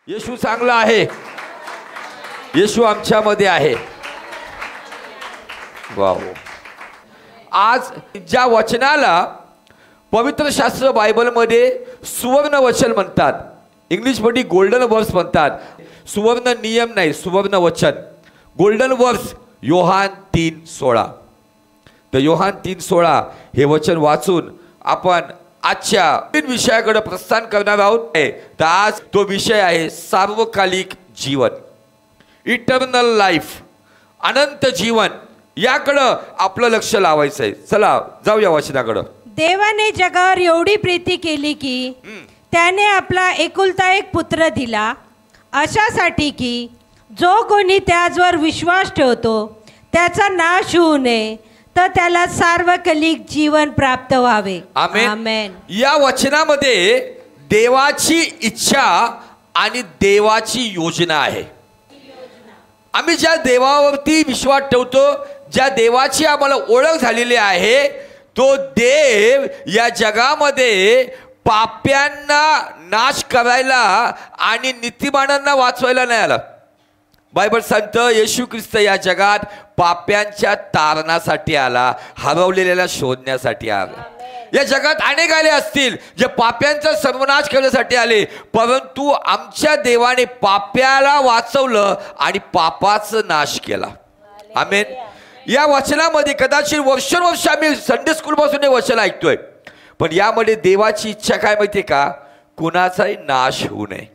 येशू चांगला आहे, येशू आमच्यामध्ये आहे. वाव. आज ज्या वचनाला पवित्र शास्त्र बायबलमध्ये सुवर्ण वचन म्हणतात, इंग्लिशमध्ये गोल्डन वर्स म्हणतात. सुवर्ण नियम नाही, सुवर्ण वचन, गोल्डन वर्स. योहान 3:16. तर योहान 3:16 हे वचन वाचून आपण आजच्या विषयाकडे प्रस्थान करणार आहोत. तर आज तो विषय आहे सार्वकालिक जीवन, इटर्नल लाईफ, अनंत जीवन. याकडं आपलं लक्ष लावायचं आहे. चला जाऊया वचनाकडं. देवाने जगावर एवढी प्रीती केली की त्याने आपला एकुलता एक पुत्र दिला, अशासाठी की जो कोणी त्याचवर विश्वास ठेवतो त्याचा नाश होऊ नये, तर त्याला सार्वकालिक जीवन प्राप्त व्हावे. आमेन. आमेन. या वचनामध्ये देवाची इच्छा आणि देवाची योजना आहे. आम्ही ज्या देवावरती विश्वास ठेवतो, ज्या देवाची आम्हाला ओळख झालेली आहे, तो देव या जगामध्ये पाप्यांना नाश करायला आणि नीतिमानांना वाचवायला नाही आला. बायबल सांगतं येशू ख्रिस्त या जगात पाप्यांच्या तारणासाठी आला, हरवलेल्याला शोधण्यासाठी आला. या जगात अनेक आले असतील जे पाप्यांचा सर्वनाश करण्यासाठी आले, परंतु आमच्या देवाने पाप्याला वाचवलं आणि पापाचा नाश केला. आमेन. या वचनामध्ये कदाचित वर्षानुवर्ष आम्ही संडे स्कूलपासून हे वचन ऐकतोय, पण यामध्ये देवाची इच्छा काय माहिती आहे का? कुणाचाही नाश होऊ नये.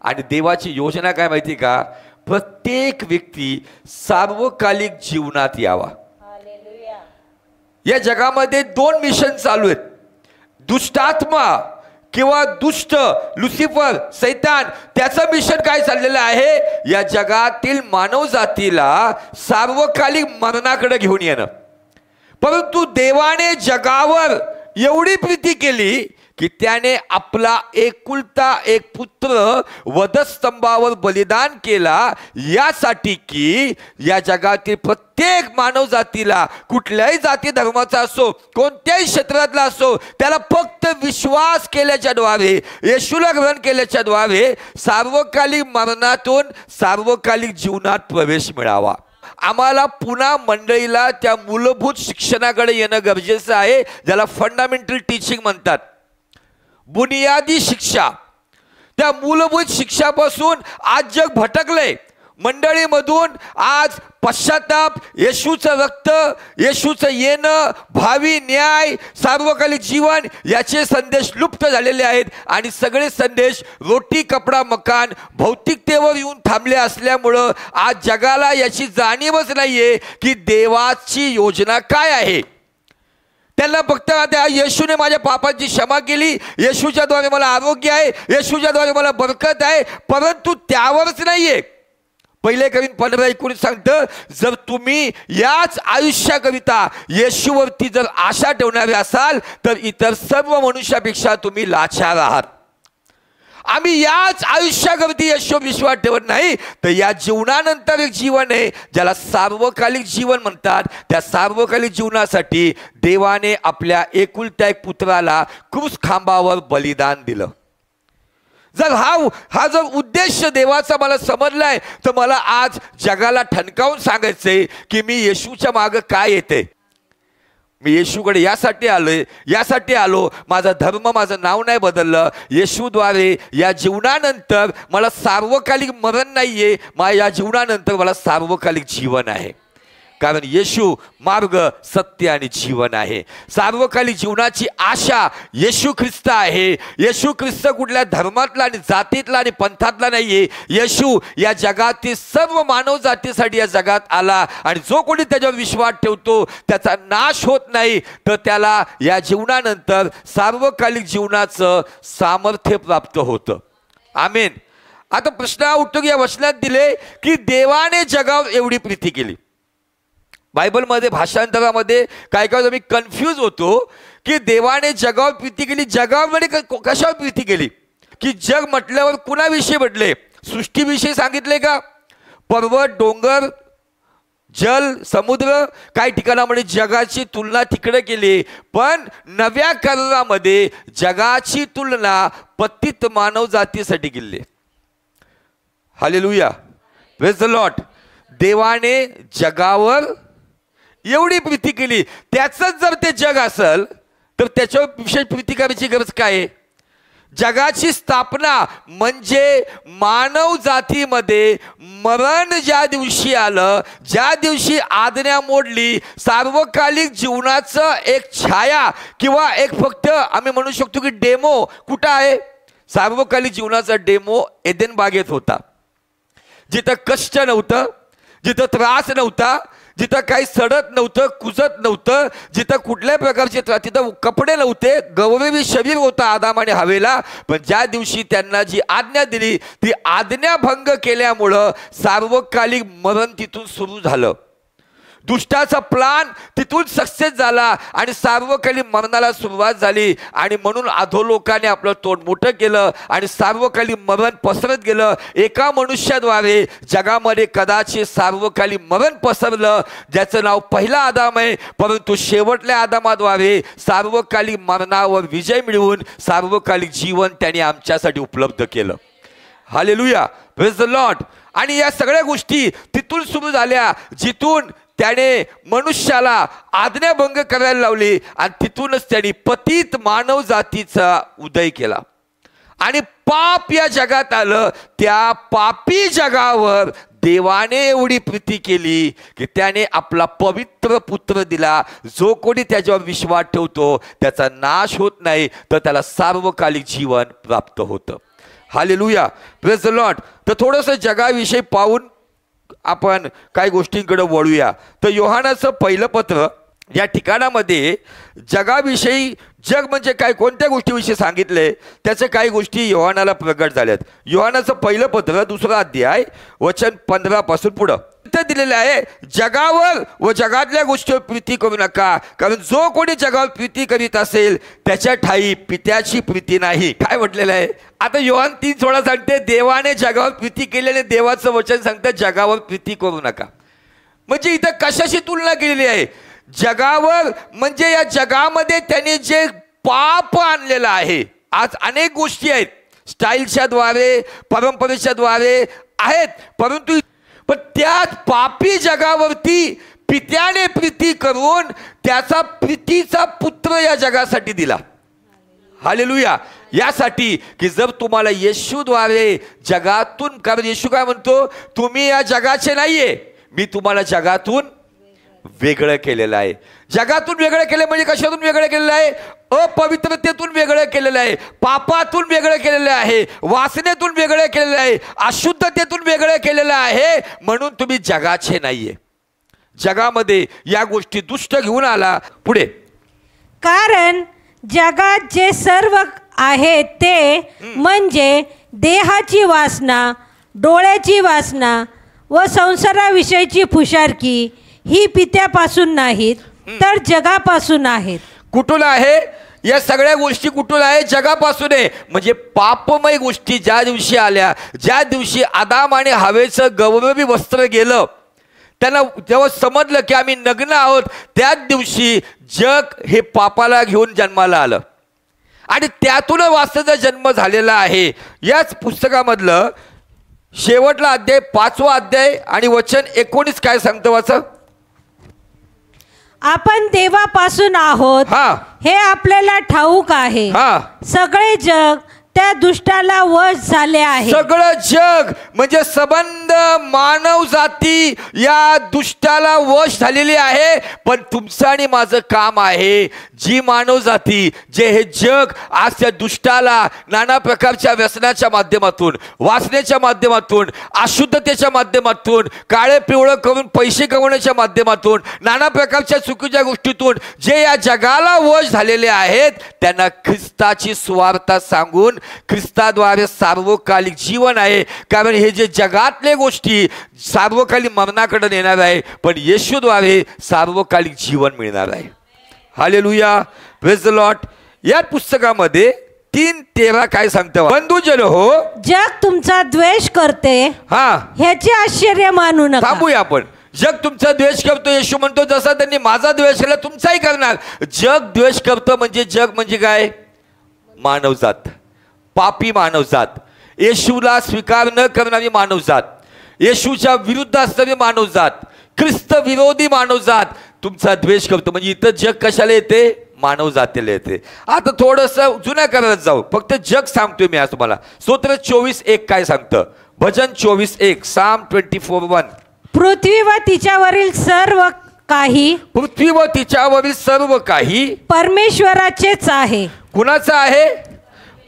आणि देवाची योजना काय माहिती आहे का? प्रत्येक व्यक्ती सार्वकालिक जीवनात यावा. या जगामध्ये 2 मिशन चालू आहेत. दुष्टात्मा किंवा दुष्ट लुसिफर सैतान, त्याचं मिशन काय चाललेलं आहे? या जगातील मानव जातीला सार्वकालिक मरणाकडे घेऊन येणं. परंतु देवाने जगावर एवढी प्रीती केली की त्याने आपला एकुलता एक पुत्र वधस्तंभावर बलिदान केला, यासाठी की या जगातील प्रत्येक मानव जातीला, कुठल्याही जाती धर्माचा असो, कोणत्याही क्षेत्रातला असो, त्याला फक्त विश्वास केल्याच्या द्वारे, येशूला ग्रहण केल्याच्या द्वारे सार्वकालिक मरणातून सार्वकालिक जीवनात प्रवेश मिळावा. आम्हाला पुन्हा मंडळीला त्या मूलभूत शिक्षणाकडे येणं गरजेचं आहे, ज्याला फंडामेंटल टीचिंग म्हणतात. बुनियादी शिक्षा. त्या मूलभूत शिक्षापासून आज जग भटकले. मंडळीमधून आज पश्चाताप, येशूचं रक्त, येशूचं येणं, भावी न्याय, सार्वकालिक जीवन याचे संदेश लुप्त झालेले आहेत. आणि सगळे संदेश रोटी कपडा मकान भौतिकतेवर येऊन थांबले असल्यामुळं आज जगाला याची जाणीवच नाहीये की देवाची योजना काय आहे. त्यांना फक्त येशूने माझ्या पापाची क्षमा केली, येशूच्याद्वारे मला आरोग्य आहे, येशूच्याद्वारे मला बरकत आहे, परंतु त्यावरच नाहीये. पहिले करीन 15:19 सांगतं, जर तुम्ही याच आयुष्याकरिता येशूवरती जर आशा ठेवणारे असाल तर इतर सर्व मनुष्यापेक्षा तुम्ही लाचार आहात. आम्ही याच आयुष्याकरती येशू विश्वास ठेवत नाही, तर या जीवनानंतर एक जीवन आहे ज्याला सार्वकालिक जीवन म्हणतात. त्या सार्वकालिक जीवनासाठी देवाने आपल्या एकुलत्या एक पुत्राला क्रूस खांबावर बलिदान दिलं. जर हा जर उद्देश देवाचा मला समजलाय, तर मला आज जगाला ठणकावून सांगायचंय की मी येशूच्या मागं काय येते. मी येशूकडे यासाठी आलो. माझा धर्म, माझं नाव नाही बदललं. येशूद्वारे या जीवनानंतर मला सार्वकालिक मरण नाहीये, या जीवनानंतर मला सार्वकालिक जीवन आहे. कारण येशू मार्ग, सत्य आणि जीवन आहे. सार्वकालिक जीवनाची आशा येशू ख्रिस्त आहे. येशू ख्रिस्त कुठल्या धर्मातला आणि जातीतला आणि पंथातला नाहीये. येशू या जगातील सर्व मानव जातीसाठी या जगात आला, आणि जो कोणी त्याच्यावर विश्वास ठेवतो त्याचा नाश होत नाही, तर त्याला या जीवनानंतर सार्वकालिक जीवनाचं सामर्थ्य प्राप्त होतं. आमेन. आता प्रश्न उठतो की या वचनात दिले की देवाने जगावर एवढी प्रीती केली. बायबलमध्ये भाषांतरामध्ये काय काय मी कन्फ्यूज होतो की देवाने जगावर प्रीती केली, जगावर कशावर प्रीती केली? की जग म्हटल्यावर कुणाविषयी म्हटले? सृष्टीविषयी सांगितले का? पर्वत, डोंगर, जल, समुद्र, काही ठिकाणामध्ये जगाची तुलना तिकडे केली. पण नव्या करारामध्ये जगाची तुलना पतित मानव जातीसाठी केली. Hallelujah, praise the Lord. देवाने जगावर एवढी प्रीती केली, त्याचंच जर ते जग असेल तर त्याच्यावर विशेष प्रीती करायची गरज काय आहे? जगाची स्थापना म्हणजे मानव जातीमध्ये मरण ज्या दिवशी आलं, ज्या दिवशी आज्ञा मोडली, सार्वकालिक जीवनाचं एक छाया किंवा एक फक्त आम्ही म्हणू शकतो की डेमो कुठं आहे? सार्वकालिक जीवनाचा डेमो एदेन बागेत होता, जिथं कष्ट नव्हतं, जिथं त्रास नव्हता, जिथं काही सडत नव्हतं, कुजत नव्हतं, जिथं कुठल्याही प्रकारचे तिथं कपडे नव्हते, गौरवी शरीर होतं आदाम आणि हवेला. पण ज्या दिवशी त्यांना जी आज्ञा दिली ती आज्ञा भंग केल्यामुळं सार्वकालिक मरण तिथून सुरू झालं. दुष्टाचा प्लान तिथून सक्सेस झाला आणि सार्वकालिक मरणाला सुरुवात झाली. आणि म्हणून अधोलोकाने आपलं तोंड मोठं केलं आणि सार्वकालिक मरण पसरत गेलं. एका मनुष्याद्वारे जगामध्ये कदाचित सार्वकालिक मरण पसरलं, ज्याचं नाव पहिला आदाम आहे. परंतु शेवटल्या आदामाद्वारे सार्वकालिक मरणावर विजय मिळवून सार्वकालिक जीवन त्याने आमच्यासाठी उपलब्ध केलं. Hallelujah, praise the Lord. आणि या सगळ्या गोष्टी तिथून सुरू झाल्या, जिथून त्याने मनुष्याला आज्ञाभंग करायला लावली आणि तिथूनच त्यांनी पतित मानव जातीचा उदय केला. आणि पाप या जगात आलं. त्या पापी जगावर देवाने एवढी प्रीती केली की त्याने आपला पवित्र पुत्र दिला. जो कोणी त्याच्यावर विश्वास ठेवतो त्याचा नाश होत नाही, तर त्याला सार्वकालिक जीवन प्राप्त होतं. Hallelujah, praise the Lord. तर थोडंसं जगाविषयी पाहून आपण काही गोष्टींकडे वळूया. तर योहानाचं पहिलं पत्र या ठिकाणामध्ये जगाविषयी, जग म्हणजे काय, कोणत्या गोष्टीविषयी सांगितले त्याचे काही गोष्टी योहानाला प्रगट झाल्यात. योहानाचं पहिलं पत्र 2रा अध्याय वचन 15 पासून पुढं ते दिलेलं आहे, जगावर व जगातल्या गोष्टीवर प्रीती करू नका, कारण जो कोणी जगावर प्रीती करीत असेल त्याच्या ठाई पित्याची प्रीती नाही. काय म्हटलेलं आहे? आता योहान 3:16 सांगते देवाने जगावर प्रीती केलेले, देवाचं वचन सांगतं जगावर प्रीती करू नका. म्हणजे इथं कशाशी तुलना केलेली आहे? जगावर म्हणजे या जगामध्ये त्याने जे पाप आणलेलं आहे. आज अनेक गोष्टी आहेत स्टाईलच्या द्वारे, परंपरेच्या द्वारे आहेत, परंतु पण त्याच पापी जगावरती पित्याने प्रीती करून त्याचा प्रीतीचा पुत्र या जगासाठी दिला. हालेलुया. यासाठी की जर तुम्हाला येशूद्वारे जगातून, कारण येशू काय म्हणतो, तुम्ही या जगाचे नाहीये, मी तुम्हाला जगातून वेगळं केलेलं आहे. जगातून वेगळं केलं म्हणजे कशातून वेगळं केलेलं आहे? अपवित्रतेतून वेगळं केलेलं आहे, पापातून वेगळं केलेलं आहे, वासनेतून वेगळं केलेलं आहे, अशुद्धतेतून वेगळं केलेलं आहे. म्हणून तुम्ही जगाचे नाहीये. जगामध्ये या गोष्टी दुष्ट घेऊन आला. पुढे, कारण जगात जे सर्व आहे ते म्हणजे देहाची वासना, डोळ्याची वासना व संसाराविषयीची फुशारकी ही पित्यापासून नाहीत तर जगापासून आहेत. कुठून आहे? या सगळ्या गोष्टी कुठून आहे? जगापासून आहे. म्हणजे पापमय गोष्टी ज्या दिवशी आल्या, ज्या दिवशी आदाम आणि हवेचं गौरवी वस्त्र गेलं, त्यांना जेव्हा समजलं की आम्ही नग्न आहोत, त्याच दिवशी जग हे पापाला घेऊन जन्माला आलं आणि त्यातून वास्तवाचा जन्म झालेला आहे. याच पुस्तकामधलं शेवटला अध्याय 5वा अध्याय आणि वचन 19 काय सांगतं वाचा? आपण देवापासून आहोत हे आपल्याला ठाऊक आहे. सगळे जग त्या दुष्टाला वश झाले आहे. सगळं जग म्हणजे संबंध मानव जाती या दुष्टाला वश झालेली आहे. पण तुमचं आणि माझं काम आहे, जी मानव जाती, जे हे जग आज त्या दुष्टाला नाना प्रकारच्या व्यसनाच्या माध्यमातून, वासनेच्या माध्यमातून, अशुद्धतेच्या माध्यमातून, काळे पिवळं करून पैसे कमवण्याच्या माध्यमातून, नाना प्रकारच्या चुकीच्या गोष्टीतून जे या जगाला वश झालेले आहेत, त्यांना ख्रिस्ताची सुवार्ता सांगून ख्रिस्ताद्वारे सार्वकालिक जीवन आहे. कारण हे जे जगातले गोष्टी सार्वकालिक मरणाकडे नेणार आहे, पण येशूद्वारे सार्वकालिक जीवन मिळणार आहे. Hallelujah, praise the Lord. या पुस्तकामध्ये 3:13 काय सांगतं? बंधुजन हो, जग तुमचा द्वेष करते ह्याचे आश्चर्य मानू नका. थांबूया आपण. जग तुमचा द्वेष करतो, येशू म्हणतो जसा त्यांनी माझा द्वेष केला तुमचाही करणार. जग द्वेष करतं म्हणजे जग म्हणजे काय? मानवजात, पापी मानवजात. येशूला स्वीकार न करणारी मानवजात, येशूच्या विरुद्ध असणारी मानवजात, ख्रिस्त विरोधी मानवजात तुमचा द्वेष करतो. म्हणजे इथं जग कशाला येते? मानव जातीला येते. आता थोडंसं जुन्या करारात जाऊ, फक्त जग सांगतोय मी आज तुम्हाला. स्तोत्र 24:1 काय सांगतं? भजन 24:1, साम 24:1. पृथ्वी व तिच्यावरील सर्व काही, पृथ्वी व तिच्यावरील सर्व काही परमेश्वराचेच आहे. कुणाचं आहे?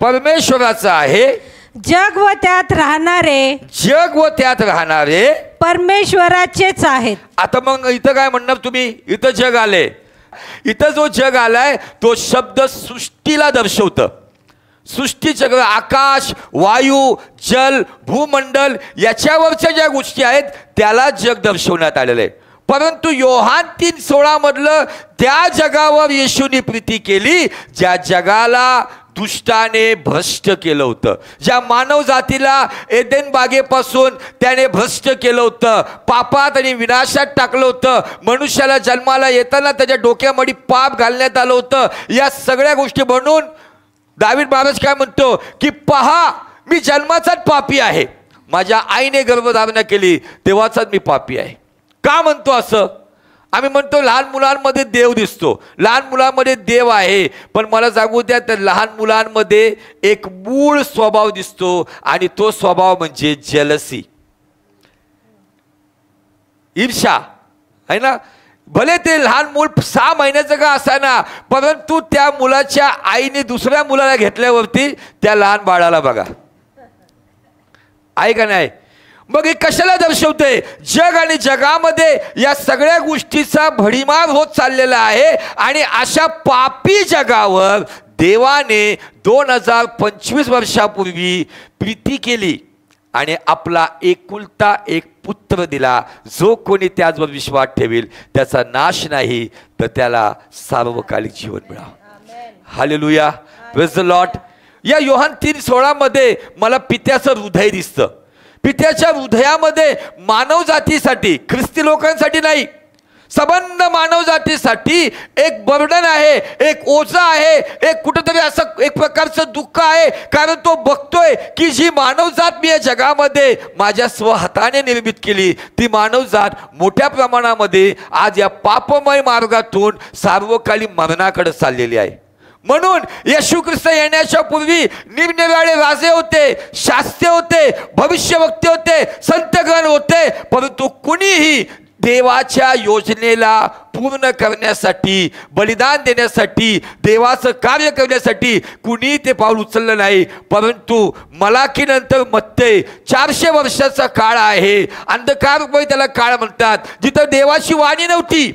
परमेश्वराचं आहे. जग व त्यात राहणारे, जग व त्यात राहणारे परमेश्वराचेच आहेत. आता मग इथं काय म्हणणार तुम्ही? इथं जग आले. इथं जो जग आलाय तो शब्द सृष्टीला दर्शवतं. सृष्टी चक्र, आकाश, वायू, जल, भूमंडल याच्यावरच्या ज्या गोष्टी आहेत त्याला जग दर्शवण्यात आलेलं आहे. परंतु योहान 3:16 मधलं त्या जगावर येशूने प्रीती केली ज्या जगाला दुष्टाने भ्रष्ट केलं होतं, ज्या मानव जातीला एदेन बागेपासून त्याने भ्रष्ट केलं होतं, पापात आणि विनाशात टाकलं होतं. मनुष्याला जन्माला येताना त्याच्या डोक्यामध्ये पाप घालण्यात आलं होतं. या सगळ्या गोष्टी म्हणून दावीद महाराज काय म्हणतो की पहा, मी जन्माचाच पापी आहे. माझ्या आईने गर्भधारणा केली तेव्हाचाच मी पापी आहे. का म्हणतो असं? आम्ही म्हणतो लहान मुलांमध्ये देव दिसतो, लहान मुलांमध्ये देव आहे. पण मला सांगू द्या, तर लहान मुलांमध्ये एक मूळ स्वभाव दिसतो आणि तो स्वभाव म्हणजे जेलसी, ईर्ष्या आहे ना. भले ते लहान मूल 6 महिन्याचं का असाना, परंतु त्या मुलाच्या आईने दुसऱ्या मुलाला घेतल्यावरती त्या लहान बाळाला बघा, आहे का नाही? मग हे कशाला दर्शवते? जग आणि जगामध्ये या सगळ्या गोष्टीचा भडीमार होत चाललेला आहे. आणि अशा पापी जगावर देवाने 2025 वर्षापूर्वी प्रीती केली आणि आपला एकुलता एक पुत्र दिला. जो कोणी त्याचवर विश्वास ठेवेल त्याचा नाश नाही, तर त्याला सार्वकालिक जीवन मिळावं. Hallelujah, praise the Lord. या योहान 3:16 मध्ये मला पित्याचं हृदय दिसतं. पित्याच्या हृदयामध्ये मानव जातीसाठी, ख्रिस्ती लोकांसाठी नाही, संबंध मानव जातीसाठी एक बर्डन आहे, एक ओझा आहे, एक कुठेतरी असं एक प्रकारचं दुःख आहे. कारण तो बघतोय की जी मानवजात मी या जगामध्ये माझ्या स्वहाताने निर्मित केली, ती मानवजात मोठ्या प्रमाणामध्ये आज या पापमय मार्गातून सार्वकालिक मरणाकडे चाललेली आहे. म्हणून येशू ख्रिस्त येण्याच्या पूर्वी निरनिराळे राजे होते, शास्त्री होते, भविष्यवक्ते होते, संतगण होते, परंतु कुणीही देवाच्या योजनेला पूर्ण करण्यासाठी, बलिदान देण्यासाठी, देवाचं कार्य करण्यासाठी कुणी ते पाऊल उचललं नाही. परंतु मलाकीनंतर मत्ते 400 वर्षाचा काळ आहे, अंधकारमय त्याला काळ म्हणतात, जिथं देवाची वाणी नव्हती.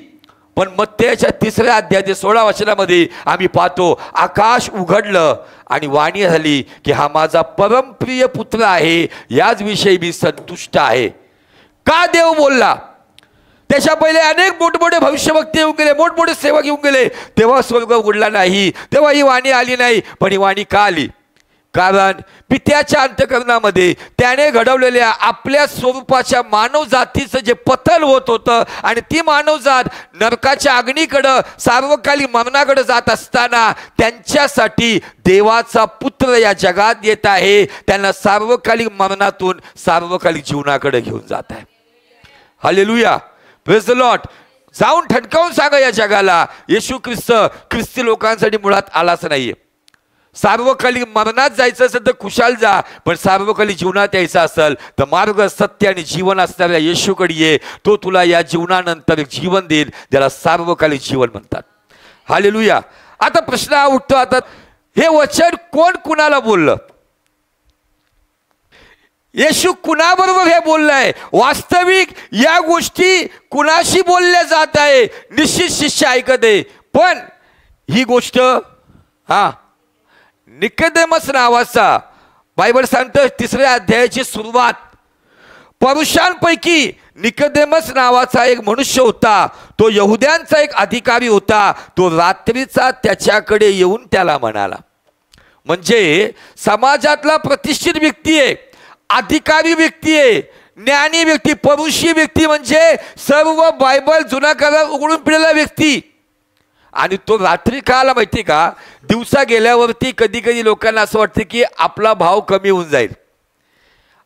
पण मत्तेच्या 3ऱ्या अध्यायाच्या 16 वचनामध्ये आम्ही पाहतो, आकाश उघडलं आणि वाणी झाली की हा माझा परमप्रिय पुत्र आहे, याच विषयी मी संतुष्ट आहे. का देव बोलला? त्याच्या पहिले अनेक मोठमोठे भविष्यवक्ते येऊन गेले, मोठमोठे सेवक येऊन गेले, तेव्हा स्वर्ग उघडला नाही, तेव्हा ही वाणी आली नाही. पण ही वाणी का आली? कारण पित्याच्या अंतःकरणामध्ये त्याने घडवलेल्या आपल्या स्वरूपाच्या मानव जातीचं जे पतन होत होतं आणि ती मानवजात नरकाच्या अग्नीकडं, सार्वकालिक मरणाकडे जात असताना त्यांच्यासाठी देवाचा पुत्र या जगात येत आहे, त्यांना सार्वकालिक मरणातून सार्वकालिक जीवनाकडे घेऊन जात आहे. Hallelujah, praise the Lord. जाऊन ठणकावून सांगा या जगाला, येशू ख्रिस्त ख्रिस्ती लोकांसाठी मुळात आलाच नाहीये. सार्वकालिक मरणात जायचं असेल तर खुशाल जा, पण सार्वकालिक जीवनात यायचं असेल तर मार्ग, सत्य आणि जीवन असणाऱ्या येशूकडे ये. तो तुला या जीवनानंतर एक जीवन देईल, ज्याला सार्वकालिक जीवन म्हणतात. हालेलुया. आता प्रश्न हा उठतो, आता हे वचन कोण कुणाला बोललं? येशू कुणाबरोबर हे बोललंय? वास्तविक या गोष्टी कुणाशी बोलल्या जात आहे? निश्चित शिष्य ऐकत आहे. पण ही गोष्ट निकोदेमस नावाचा, बायबल सांगतं 3ऱ्या अध्यायाची सुरुवात, पुरुषांपैकी निकोदेमस नावाचा एक मनुष्य होता. तो यहुद्यांचा एक अधिकारी होता. तो रात्रीचा त्याच्याकडे येऊन त्याला म्हणाला, म्हणजे समाजातला प्रतिष्ठित व्यक्ती आहे, अधिकारी व्यक्ती आहे, ज्ञानी व्यक्ती, परुषी व्यक्ती, म्हणजे सर्व बायबल जुना करार उघडून पिलेला व्यक्ती. आणि तो रात्री का आला माहिती का? दिवसा गेल्यावरती कधी कधी लोकांना असं वाटतं की आपला भाव कमी होऊन जाईल,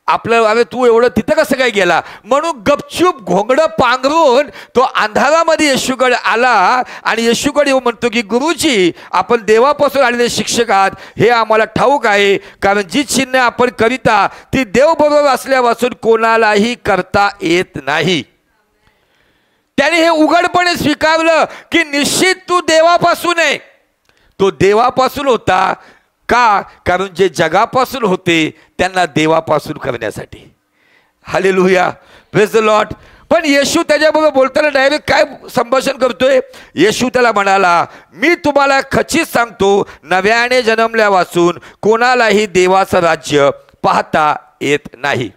आपलं अरे तू एवढं तिथं कसं काय गेला म्हणून गपचूप घोंगडं पांघरून तो अंधारामध्ये येशूकडे आला आणि येशूकडे येऊन म्हणतो की गुरुजी, आपण देवापासून आलेले शिक्षक आहात हे आम्हाला ठाऊक आहे, कारण जी चिन्ह आपण करिता ती देव बरोबर असल्यापासून कोणालाही करता येत नाही. त्याने हे उघडपणे स्वीकारलं की निश्चित तू देवापासून आहे. तो देवापासून होता का? कारण जे जगापासून होते त्यांना देवापासून करण्यासाठी. Hallelujah, praise the Lord. पण येशू त्याच्याबरोबर बोलताना डायरेक्ट काय संभाषण करतोय? येशू त्याला म्हणाला, मी तुम्हाला खचित सांगतो, नव्याने जन्मल्यापासून कोणालाही देवाचं राज्य पाहता येत नाही.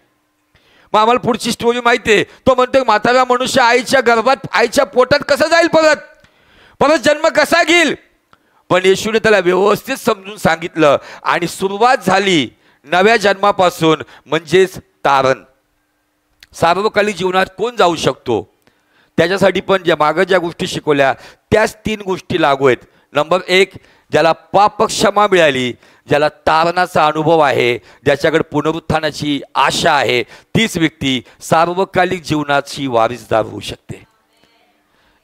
मग आम्हाला पुढची स्टोरी माहिती आहे. तो म्हणतो म्हातारा मनुष्य आईच्या गर्भात, आईच्या पोटात कसं जाईल, परत जन्म कसा घेईल? पण येशूने त्याला व्यवस्थित समजून सांगितलं आणि सुरुवात झाली नव्या जन्मापासून, म्हणजेच तारण. सार्वकालिक जीवनात कोण जाऊ शकतो? त्याच्यासाठी पण ज्या मागं ज्या गोष्टी शिकवल्या त्याच 3 गोष्टी लागू आहेत. नंबर 1, ज्याला पाप क्षमा मिळाली, ज्याला तारणाचा अनुभव आहे, ज्याच्याकडे पुनरुत्थानाची आशा आहे, तीच व्यक्ती सार्वकालिक जीवनाची वारिसदार होऊ शकते.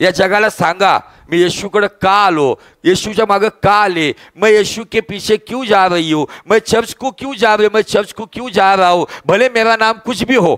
या जगाला सांगा, मैं यीशुकडे का आलो, यीशुच्या मागे का आले, मैं यीशु के पीछे क्यों जा रही हूँ, मैं चर्च को क्यों जा रही हूँ, मैं चर्च को क्यों जा रहा हूँ, भले मेरा नाम कुछ भी हो,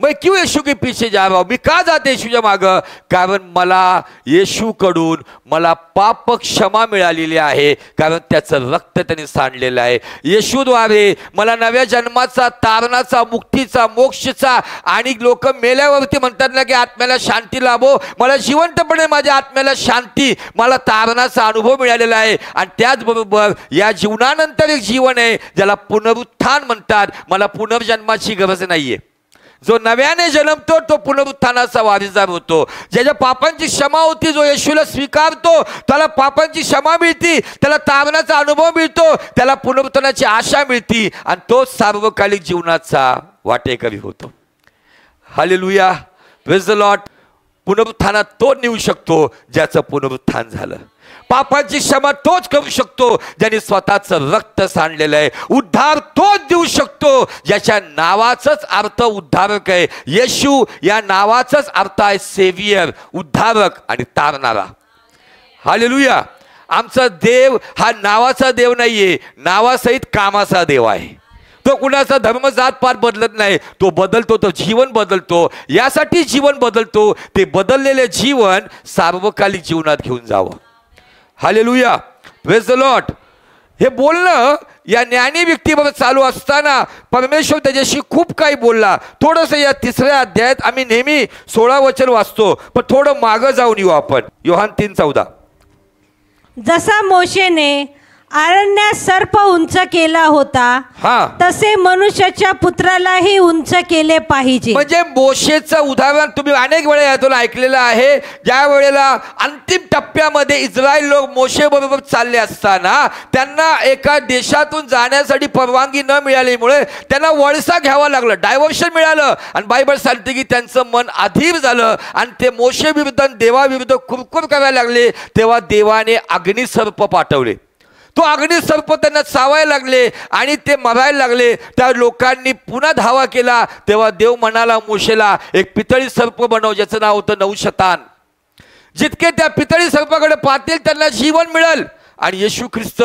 मैं क्यों यीशु के पीछे जा रहा हूँ, मी का जाते येशूच्या मागं? कारण मला येशूकडून मला पाप क्षमा मिळालेली आहे, कारण त्याचं रक्त त्याने सांडलेलं आहे. येशूद्वारे मला नव्या जन्माचा, तारणाचा, मुक्तीचा, मोक्षाचा, आणि लोक मेल्यावरती म्हणतात ना की आत्म्याला शांती लाभो, मला जिवंतपणे माझ्या आत्म्याला शांती, मला तारणाचा अनुभव मिळालेला आहे. आणि त्याचबरोबर या जीवनानंतर एक जीवन आहे ज्याला पुनरुत्थान म्हणतात. मला पुनर्जन्माची गरज नाहीये. जो नव्याने जन्मतो तो पुनरुत्थानाचा वारिसदार होतो. ज्याच्या पापांची क्षमा होती, जो येशूला स्वीकारतो त्याला पापांची क्षमा मिळती, त्याला तारणाचा अनुभव मिळतो, त्याला पुनरुत्थानाची आशा मिळती, आणि तो सार्वकालिक जीवनाचा वाटेकरी होतो. Hallelujah, praise the lord. पुनरुत्थानात तो नेऊ शकतो ज्याचं पुनरुत्थान झालं. पापांची क्षमा तोच करू शकतो ज्याने स्वतःचं रक्त सांडलेलं आहे. उद्धार तोच देऊ शकतो ज्याच्या नावाचाच अर्थ उद्धारक आहे. येशू या नावाचाच अर्थ आहे सेवियर, उद्धारक आणि तारणारा. हालेलुया. आमचा देव हा नावाचा देव नाहीये, नावासहित कामाचा देव आहे. तो कुणाचा धर्म जात पात बदलत नाही, तो बदलतो, तो जीवन बदलतो. यासाठी जीवन बदलतो, ते बदललेले जीवन सार्वकालिक जीवनात घेऊन जावं. Hallelujah, praise the Lord. हे बोलणं या ज्ञानी व्यक्तीबरोबर चालू असताना परमेश्वर त्याच्याशी खूप काही बोलला. थोडंसं या 3ऱ्या अध्यायात आम्ही नेहमी 16 वचन वाचतो, पण थोडं मागं जाऊन येऊ आपण. योहान 3:14. जसा मोशेने अरण्यात सर्प उंच केला होता, तसे मनुष्याच्या पुत्रालाही उंच केले पाहिजे. म्हणजे मोशेचं उदाहरण तुम्ही अनेक वेळा यातून ऐकलेलं आहे. ज्या वेळेला अंतिम टप्प्यामध्ये इस्रायल लोक मोशे बरोबर चालले असताना त्यांना एका देशातून जाण्यासाठी परवानगी न मिळाल्यामुळे त्यांना वळसा घ्यावा लागला, डायव्हर्शन मिळालं, आणि बायबल सांगते की त्यांचं मन अधीर झालं आणि ते मोशे विरुद्ध देवाविरुद्ध कुरकुर करायला लागले. तेव्हा देवाने अग्निसर्प पाठवले. तो अग्निसर्प त्यांना चावायला लागले आणि ते मरायला लागले. त्या लोकांनी पुन्हा धावा केला. तेव्हा देव म्हणाला मोशेला, एक पितळी सर्प बनव ज्याचं नाव होतं नवशतान. जितके त्या पितळी सर्पाकडे पाहतील त्यांना जीवन मिळेल. आणि येशू ख्रिस्त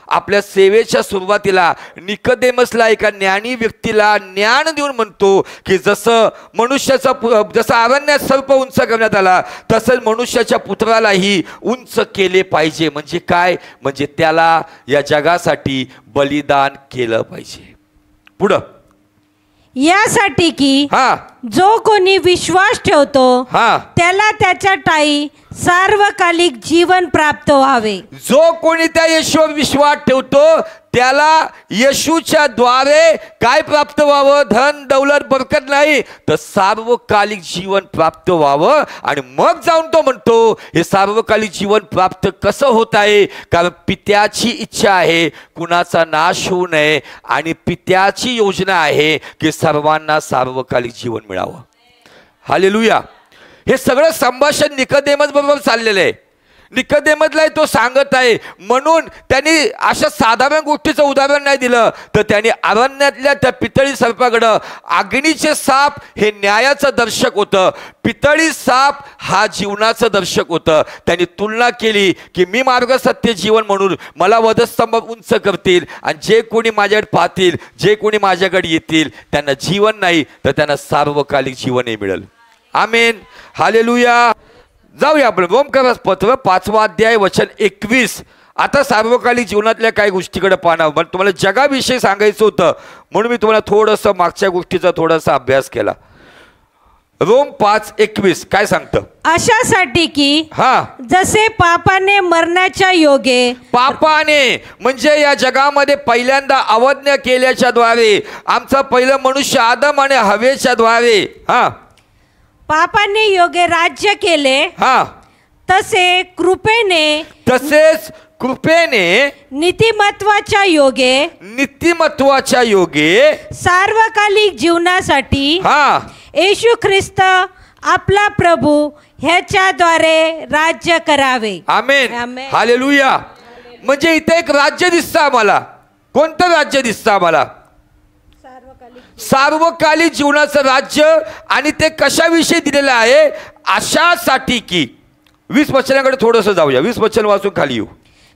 आपल्या सेवेच्या सुरुवातीला निकोदेमसला, एका ज्ञानी व्यक्तीला ज्ञान देऊन म्हणतो की जसं अरण्यात सर्प उंच करण्यात आला, तसंच मनुष्याच्या पुत्रालाही उंच केले पाहिजे. म्हणजे काय? म्हणजे त्याला या जगासाठी बलिदान केलं पाहिजे. पुढं यासाठी की जो कोणी विश्वास ठेवतो त्याला त्याच्या ठायी सार्वकालिक जीवन प्राप्त व्हावे. जो कोणी त्या येशूवर विश्वास ठेवतो त्याला येशूच्या द्वारे काय प्राप्त व्हावं? धन दौलत बरकत नाही, तर सार्वकालिक जीवन प्राप्त व्हावं. आणि मग जाऊन तो म्हणतो हे सार्वकालिक जीवन प्राप्त कसं होत आहे? कारण पित्याची इच्छा आहे कुणाचा नाश होऊ नये, आणि पित्याची योजना आहे की सर्वांना सार्वकालिक जीवन मिळावं. हालेलुया. हे सगळं संभाषण निकोदेमस बरोबर चाललेलं आहे. निकोदेमसला तो सांगत आहे. म्हणून त्यांनी अशा साधारण गोष्टीचं उदाहरण नाही दिलं, तर त्यांनी अरण्यातल्या त्या पितळी सर्पाकडं, अग्नीचे साप हे न्यायाचं दर्शक होतं, पितळी साप हा जीवनाचं दर्शक होतं. त्यांनी तुलना केली की मी मार्ग सत्य जीवन म्हणून मला वधस्तंभ उंच करतील, आणि जे कोणी माझ्याकडे पाहतील, जे कोणी माझ्याकडे येतील, त्यांना जीवन नाही तर त्यांना सार्वकालिक जीवनही मिळेल. आमेन, हालेलुया. जाऊया आपण रोमकरास पत्र 5वा अध्याय वचन 21. आता सार्वकालिक जीवनातल्या काही गोष्टीकडे पाहणार. पण तुम्हाला जगाविषयी सांगायचं होतं म्हणून मी तुम्हाला थोडंसं मागच्या गोष्टीचा थोडासा अभ्यास केला. रोम 5:21 काय सांगतं? अशासाठी की हा, जसे पापाने मरणाच्या योगे, पापाने म्हणजे या जगामध्ये पहिल्यांदा अवज्ञा केल्याच्या द्वारे, आमचं पहिलं मनुष्य आदम आणि हवेच्या द्वारे हा पापाने योगे राज्य केले, हा तसे कृपेने, तसेच कृपेने नीतिमत्वाच्या योगे, नीतिमत्वाच्या योगे सार्वकालिक जीवनासाठी हा येशू ख्रिस्त आपला प्रभू ह्याच्याद्वारे राज्य करावे. आमेन, आमेन. हालेलुया. म्हणजे इथे एक राज्य दिसतं आम्हाला. कोणतं राज्य दिसतं आम्हाला? सार्वकालिक जीवनाचं राज्य. आणि ते कशाविषयी दिलेलं आहे? अशासाठी की 20 वचनाकडे थोडंसं जाऊया. 20 वचन वाचून खाली येऊ.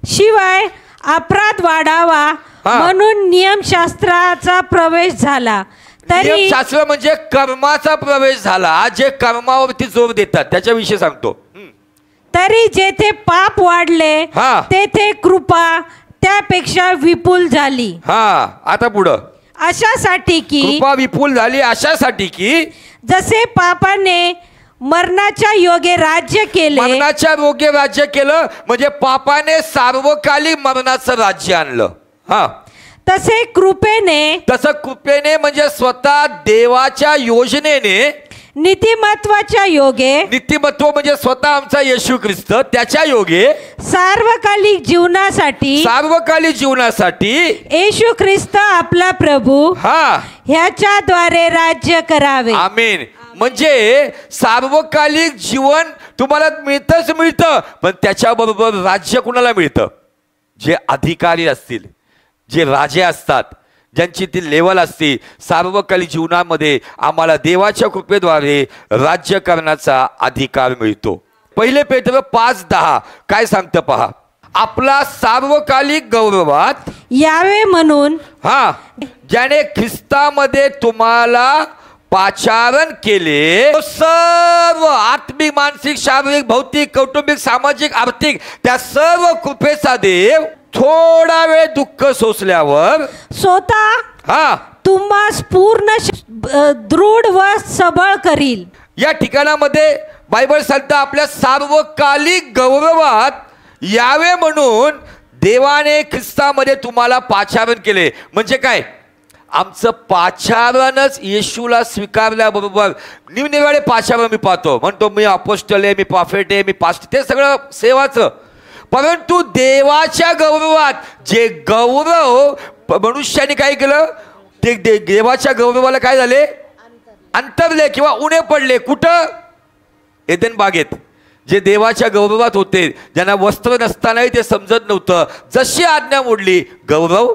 शिवाय अपराध वाढावा म्हणून नियमशास्त्राचा प्रवेश झाला, तरी नियमशास्त्र म्हणजे कर्माचा प्रवेश झाला, जे कर्मावरती जोर देतात त्याच्याविषयी सांगतो. तरी जेथे पाप वाढले तेथे कृपा त्यापेक्षा विपुल झाली. हा, आता पुढं. अशासाठी की कृपा विपुल झाली, अशासाठी की जसे पापाने मरणाच्या योगे राज्य केले, मरणाच्या योगे राज्य केलं म्हणजे पापाने सार्वकालिक मरणाचं राज्य आणलं. हा, तसे कृपेने, तसं कृपेने म्हणजे स्वतः देवाच्या योजनेने, नीतिमत्वाच्या योगे, नीतिमत्व म्हणजे स्वतः आमचा येशू ख्रिस्त त्याच्या योगे सार्वकालिक जीवनासाठी, सार्वकालिक जीवनासाठी येशू ख्रिस्त आपला प्रभू हा ह्याच्याद्वारे राज्य करावे. आमेन. म्हणजे सार्वकालिक जीवन तुम्हाला मिळतंच मिळतं, पण त्याच्याबरोबर राज्य कुणाला मिळतं? जे अधिकारी असतील, जे राजे असतात, ज्यांची ती लेवल असते. सार्वकालिक जीवनामध्ये आम्हाला देवाच्या कृपेद्वारे राज्य करण्याचा अधिकार मिळतो. पहिले पेत्र 5:10 काय सांगतं पहा. आपला सार्वकालिक गौरवात यावे म्हणून हा ज्याने ख्रिस्तामध्ये तुम्हाला पाचारण केले, सर्व आत्मिक, मानसिक, शारीरिक, भौतिक, कौटुंबिक, सामाजिक, आर्थिक त्या सर्व कृपेचा देव थोडा वेळ दुःख सोसल्यावर स्वतः हा तुम्हास पूर्ण दृढ व सबळ करील. या ठिकाणामध्ये बायबल सांगतं आपल्या सार्वकालिक गौरवात यावे म्हणून देवाने ख्रिस्तामध्ये तुम्हाला पाचारण केले. म्हणजे काय? आमचं पाचारणच येशूला स्वीकारल्याबरोबर निरनिराळे पाचारण मी पाहतो. म्हणतो मी अपोस्टल आहे, मी प्रॉफेट आहे, मी पास्ट, ते सगळं सेवाचं. परंतु देवाच्या गौरवात जे गौरव मनुष्याने काय केलं, ते देवाच्या गौरवाला काय झाले? अंतरले किंवा उणे पडले. कुठं? एदेन बागेत. जे देवाच्या गौरवात होते, ज्यांना वस्त्र नसतानाही ते समजत नव्हतं, जशी आज्ञा मोडली गौरव.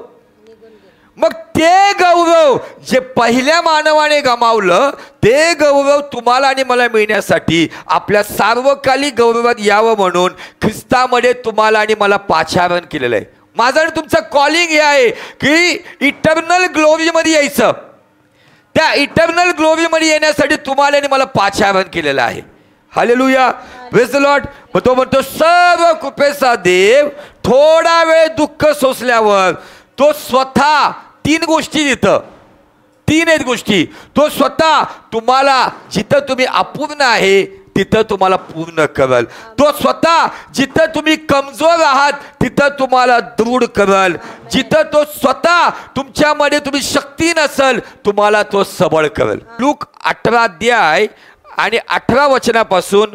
मग ते गौरव जे पहिल्या मानवाने गमावलं, ते गौरव तुम्हाला आणि मला मिळण्यासाठी आपल्या सार्वकालिक गौरवात यावं म्हणून ख्रिस्तामध्ये तुम्हाला आणि मला पाचारण केलेलं आहे. माझं आणि तुमचं कॉलिंग हे आहे की इटर्नल ग्लोरीमध्ये यायचं. त्या इटर्नल ग्लोरीमध्ये येण्यासाठी तुम्हाला आणि मला पाचारण केलेलं आहे. Hallelujah, praise the Lord. मग तो म्हणतो सर्व कृपेचा देव थोडा वेळ दुःख सोसल्यावर तो स्वतः 3 गोष्टी देतं. 3 आहेत गोष्टी. तो स्वतः तुम्हाला जिथं तुम्ही अपूर्ण आहे तिथं तुम्हाला पूर्ण करेल. तो स्वतः जिथं तुम्ही कमजोर आहात तिथं तुम्हाला दृढ करेल. जिथं तो स्वतः तुमच्यामध्ये तुम्ही शक्ती नसेल तुम्हाला तो सबळ करेल. लूक 18 अध्याय आणि 18 वचनापासून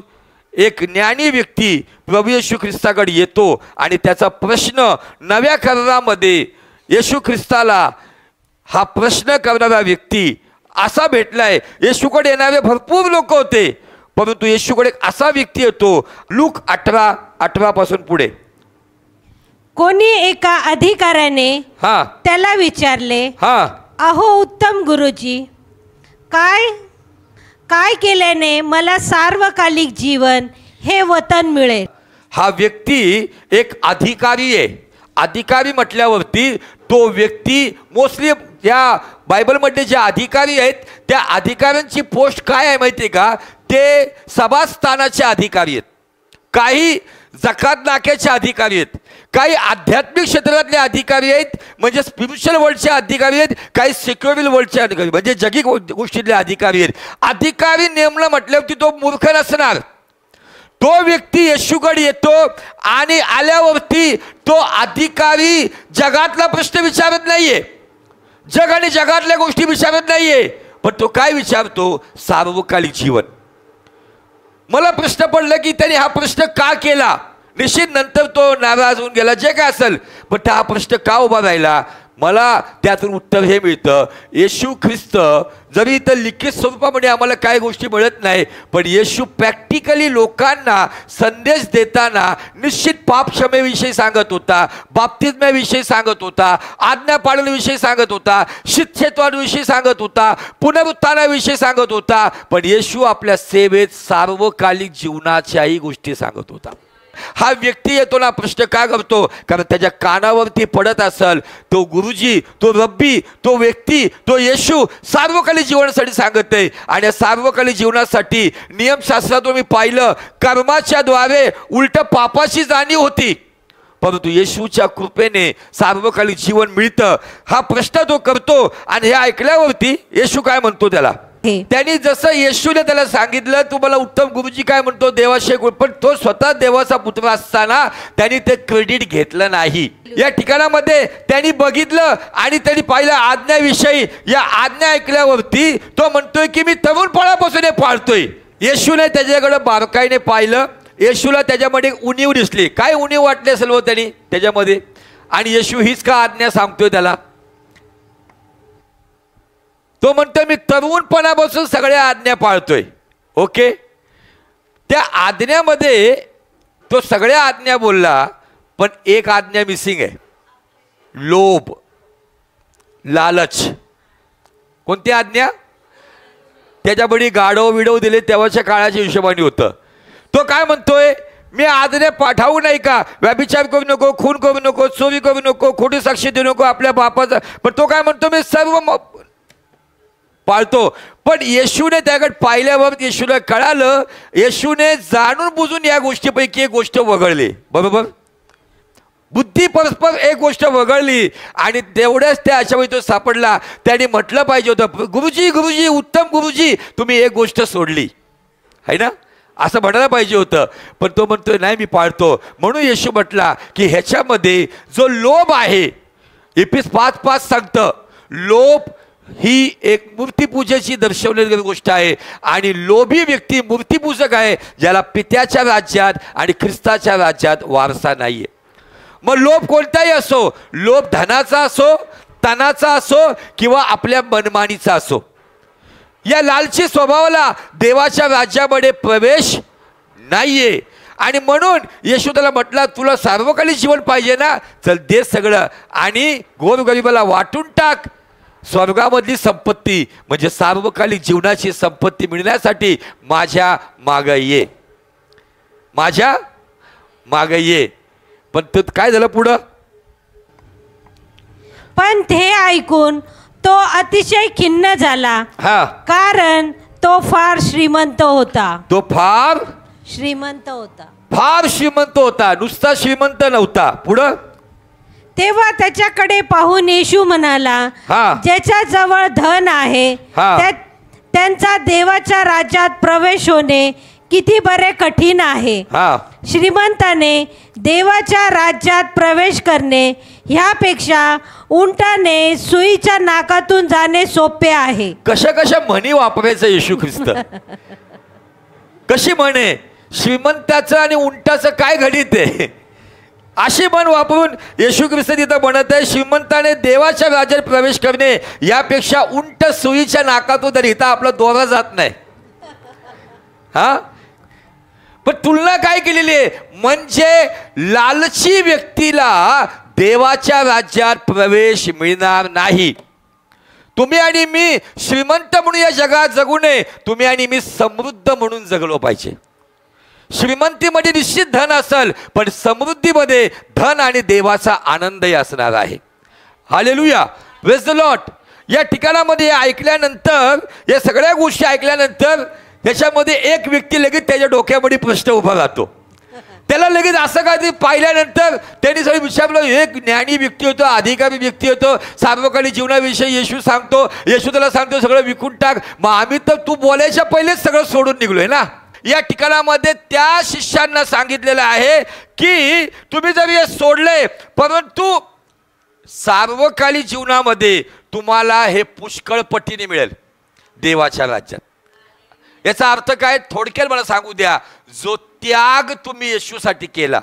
एक ज्ञानी व्यक्ती प्रभू येशू ख्रिस्ताकडे येतो आणि त्याचा प्रश्न नव्या करारामध्ये येशू ख्रिस्ताला हा प्रश्न करणारा व्यक्ती असा भेटलाय. येशूकडे येणारे भरपूर लोक होते, परंतु येशूकडे एक असा व्यक्ती येतो, लूक 18:18 पुढे. कोणी एका अधिकाऱ्याने हा त्याला विचारले, हा अहो उत्तम गुरुजी, काय काय केल्याने मला सार्वकालिक जीवन हे वतन मिळेल? हा व्यक्ती एक अधिकारी आहे. अधिकारी म्हटल्यावरती तो व्यक्ती मोस्टली या बायबलमध्ये जे अधिकारी आहेत त्या अधिकाऱ्यांची पोस्ट काय आहे माहिती आहे का? ते सभास्थानाचे अधिकारी आहेत, काही जकात नाक्याचे अधिकारी आहेत, काही आध्यात्मिक क्षेत्रातले अधिकारी आहेत म्हणजे स्पिरिच्युअल वर्ल्डचे अधिकारी आहेत, काही सेक्युलर वर्ल्डचे अधिकारी म्हणजे जगी गोष्टीतले अधिकारी आहेत. अधिकारी नेमणं म्हटल्यावरती तो मूर्ख नसणार. तो व्यक्ती येशूकडे येतो आणि आल्यावरती तो अधिकारी जगातला प्रश्न विचारत नाहीये, जग आणि जगातल्या गोष्टी विचारत नाहीये, पण तो काय विचारतो? सार्वकालिक जीवन. मला प्रश्न पडला की त्याने हा प्रश्न का केला. निश्चित नंतर तो नाराज होऊन गेला, जे काय असेल, पण हा प्रश्न का उभा राहिला? मला त्यातून उत्तर हे मिळतं, येशू ख्रिस्त जरी इथं लिखित स्वरूपामध्ये आम्हाला काही गोष्टी मिळत नाही, पण येशू प्रॅक्टिकली लोकांना संदेश देताना निश्चित पापक्षमेविषयी सांगत होता, बाप्तिस्म्याविषयी सांगत होता, आज्ञा पाळण्याविषयी सांगत होता, शिक्षेत्वाविषयी सांगत होता, पुनरुत्थानाविषयी सांगत होता, पण येशू आपल्या सेवेत सार्वकालिक जीवनाच्याही गोष्टी सांगत होता. हा व्यक्ती येतो ना, प्रश्न का करतो? कारण त्याच्या कानावरती पडत असेल तो गुरुजी, तो रब्बी, तो व्यक्ती, तो येशू सार्वकालिक जीवनासाठी सांगत आहे. आणि या सार्वकालिक जीवनासाठी नियमशास्त्रातून मी पाहिलं, कर्माच्या द्वारे उलट पापाची जाणीव होती, परंतु येशूच्या कृपेने सार्वकालिक जीवन मिळतं. हा प्रश्न तो करतो आणि हे ऐकल्यावरती येशू काय म्हणतो त्याला? त्यांनी जसं येशूने त्याला सांगितलं, तुम्हाला उत्तम गुरुजी काय म्हणतो, देवाशिवाय, पण तो स्वतः देवाचा पुत्र असताना त्यांनी ते क्रेडिट घेतलं नाही. या ठिकाणामध्ये त्यांनी बघितलं आणि त्यांनी पाहिलं आज्ञाविषयी. या आज्ञा ऐकल्यावरती तो म्हणतोय की मी तरुणपणापासून हे पाळतोय. येशूने त्याच्याकडे बारकाईने पाहिलं, येशूला त्याच्यामध्ये उणीव दिसली. काय उणीव वाटली असेल त्यांनी त्याच्यामध्ये? आणि येशू हीच का आज्ञा सांगतोय त्याला? तो म्हणतो मी तरुणपणापासून सगळ्या आज्ञा पाळतोय. ओके, त्या आज्ञामध्ये तो सगळ्या आज्ञा बोलला, पण एक आज्ञा मिसिंग आहे, लोभ, लालच. कोणती आज्ञा? त्याच्यापडी गाढव विडव दिले तेव्हाच्या काळाच्या हिशोबाने होतं. तो काय म्हणतोय? मी आज्ञा पाठावू नाही का? व्यभिचार करू नको, खून करू नको, चोरी करू नको, खोटी साक्षी देऊ नको आपल्या बापाचा. पण तो काय म्हणतो? मी सर्व पाळतो. पण येशूने त्याकडे पाहिल्यावर येशूला कळालं, येशूने जाणून बुजून या गोष्टीपैकी एक गोष्ट वगळली. बरोबर, बुद्धी परस्पर एक गोष्ट वगळली आणि तेवढ्याच त्या अशावेळी तो सापडला. त्याने म्हटलं पाहिजे होतं, गुरुजी गुरुजी उत्तम गुरुजी, तुम्ही एक गोष्ट सोडली आहे ना, असं म्हणायला पाहिजे होतं. पण तो म्हणतोय नाही मी पाळतो. म्हणून येशू म्हटला की ह्याच्यामध्ये जो लोभ आहे, इफिस 5:5 सांगतं, लोभ ही एक मूर्तीपूजेची दर्शवलेली गोष्ट आहे. आणि लोभी व्यक्ती मूर्तीपूजक आहे, ज्याला पित्याच्या राज्यात आणि ख्रिस्ताच्या राज्यात वारसा नाहीये. मग लोभ कोणताही असो, लोभ धनाचा असो, तनाचा असो किंवा आपल्या मनमानीचा असो, या लालची स्वभावाला देवाच्या राज्यामध्ये प्रवेश नाहीये. आणि म्हणून येशू त्याला म्हटला, तुला सार्वकालिक जीवन पाहिजे ना, चल दे सगळं आणि गोरगरिबाला वाटून टाक. स्वर्गामधली संपत्ती म्हणजे सार्वकालिक जीवनाची संपत्ती मिळण्यासाठी माझ्या मागं ये, माझ्या मागं ये. पण तो काय झालं पुढं? पण ते ऐकून तो अतिशय खिन्न झाला, कारण तो फार श्रीमंत होता. तो फार श्रीमंत होता, फार श्रीमंत होता, नुसता श्रीमंत नव्हता. पुढं तेव्हा त्याच्याकडे पाहून येशू म्हणाला, ज्याच्या जवळ धन आहे त्यांचा देवाच्या राज्यात प्रवेश होणे किती बरे कठीण आहे. श्रीमंताने देवाच्या राज्यात प्रवेश करणे ह्यापेक्षा उंटाने सुईच्या नाकातून जाणे सोपे आहे. कशा कशा म्हणी वापरायचं येशू ख्रिस्त? कशी म्हणे? श्रीमंताचं आणि उंटाचं काय घडीत आहे? अशी म्हण वापरून येशू ख्रिस्त तिथं म्हणत आहे, श्रीमंताने देवाच्या राज्यात प्रवेश करणे यापेक्षा उंट सुईच्या नाकातून तर इथं आपला दोरा जात नाही. हा, पण तुलना काय केलेली आहे, म्हणजे लालची व्यक्तीला देवाच्या राज्यात प्रवेश मिळणार नाही. तुम्ही आणि मी श्रीमंत म्हणून या जगात जगू नये, तुम्ही आणि मी समृद्ध म्हणून जगलो पाहिजे. श्रीमंतीमध्ये निश्चित धन असेल, पण समृद्धीमध्ये धन आणि देवाचा आनंदही असणार आहे. Hallelujah, praise the Lord. या ठिकाणामध्ये ऐकल्यानंतर, या सगळ्या गोष्टी ऐकल्यानंतर त्याच्यामध्ये एक व्यक्ती लगेच त्याच्या डोक्यामध्ये प्रश्न उभा राहतो. त्याला लगेच असं काहीतरी पाहिल्यानंतर त्यांनी सगळं विचारलं, एक ज्ञानी व्यक्ती होतो, अधिकारी व्यक्ती होतो, सार्वकालिक जीवनाविषयी येशू सांगतो, येशू त्याला सांगतो सगळं विकून टाक. मग आम्ही तर तू बोलायच्या पहिलेच सगळं सोडून निघलोय ना. या ठिकाणामध्ये त्या शिष्यांना सांगितलेलं आहे की तुम्ही जर हे सोडले, परंतु सार्वकालिक जीवनामध्ये तुम्हाला हे पुष्कळ पटीने मिळेल देवाच्या राज्यात. याचा अर्थ काय, थोडक्यात मला सांगू द्या, जो त्याग तुम्ही येशूसाठी केला,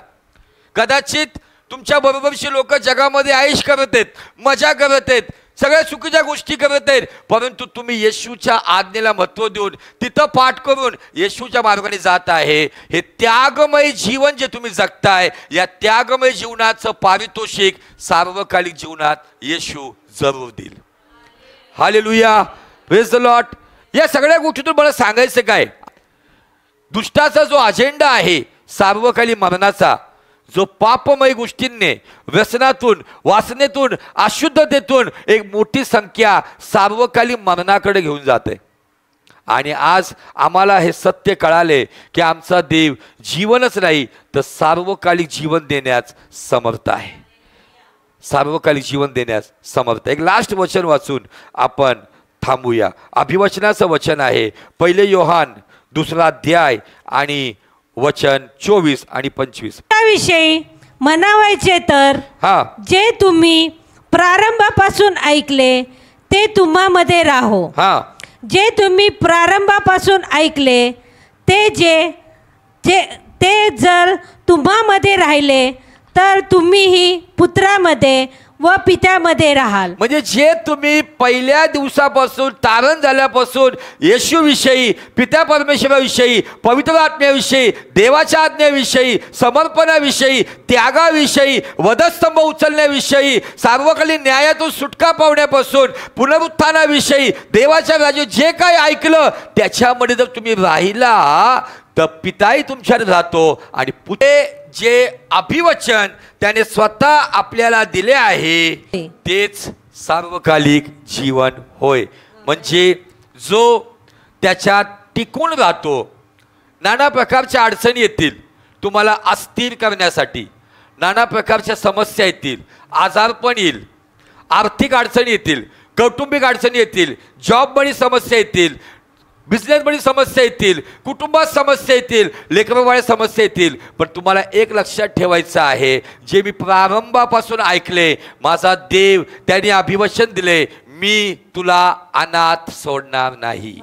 कदाचित तुमच्या बरोबरची लोक जगामध्ये आयुष करत आहेत, मजा करत आहेत, सगळ्या चुकीच्या गोष्टी करत आहेत, परंतु तुम्ही येशूच्या आज्ञेला महत्त्व देऊन तिथं पाठ करून येशूच्या मार्गाने जात आहे. हे त्यागमय जीवन जे तुम्ही जगताय, या त्यागमय जीवनाचं पारितोषिक सार्वकालिक जीवनात येशू जरूर देईल. Hallelujah, praise the Lord. या सगळ्या गोष्टीतून मला सांगायचं काय, दुष्टाचा जो अजेंडा आहे सार्वकालिक मरणाचा, जो पापमय गोष्टींनी, व्यसनातून, वासनेतून, अशुद्धतेतून एक मोठी संख्या सार्वकालिक मरणाकडे घेऊन जाते. आणि आज आम्हाला हे सत्य कळाले की आमचा देव जीवनच नाही तर सार्वकालिक जीवन देण्यास समर्थ आहे. सार्वकालिक जीवन देण्यास समर्थ. एक लास्ट वचन वाचून आपण थांबूया. अभिवचनाचं वचन आहे 1 योहान 2 अध्याय आणि वचन 24 आणि 25. त्याविषयी म्हणावायचे तर, जे तुम्ही प्रारंभापासून ऐकले ते तुम्हामध्ये राहो. जे तुम्ही प्रारंभापासून ऐकले ते जर तुम्हामध्ये राहिले तर तुम्हीही पुत्रामध्ये व पित्यामध्ये राहाल. म्हणजे जे तुम्ही पहिल्या दिवसापासून तारण झाल्यापासून येशूविषयी, पित्या परमेश्वराविषयी, पवित्र आत्म्याविषयी, देवाच्या आज्ञेविषयी, समर्पणाविषयी, त्यागाविषयी, वधस्तंभ उचलण्याविषयी, सार्वकालिक न्यायातून सुटका पावण्यापासून, पुनरुत्थानाविषयी, देवाच्या राज्यात जे काही ऐकलं त्याच्यामध्ये जर तुम्ही राहिला तर पिताही तुमच्यात राहतो. आणि पुढे जे अभिवचन त्याने स्वतः आपल्याला दिले आहे तेच सार्वकालिक जीवन होय. म्हणजे जो त्याच्यात टिकून राहतो. नाना प्रकारच्या अडचणी येतील तुम्हाला अस्थिर करण्यासाठी, नाना प्रकारच्या समस्या येतील, आजारपण येईल, आर्थिक अडचणी येतील, कौटुंबिक अडचणी येतील, जॉबमध्ये समस्या येतील, बिझनेसमध्ये समस्या येतील, कुटुंबात समस्या येतील, लेकरबाळात समस्या येतील. पण तुम्हाला एक लक्षात ठेवायचं आहे, जे मी प्रारंभापासून ऐकले, माझा देव त्याने अभिवचन दिले, मी तुला अनाथ सोडणार नाही.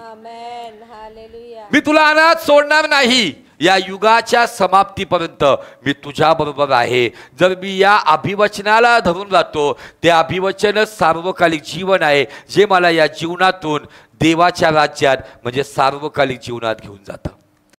मी तुला अनाथ सोडणार नाही. या युगाच्या समाप्तीपर्यंत मी तुझ्या बरोबर आहे. जर मी या अभिवचनाला धरून राहतो, ते अभिवचनच सार्वकालिक जीवन आहे, जे मला या जीवनातून देवाच्या राज्यात म्हणजे सार्वकालिक जीवनात घेऊन जातं.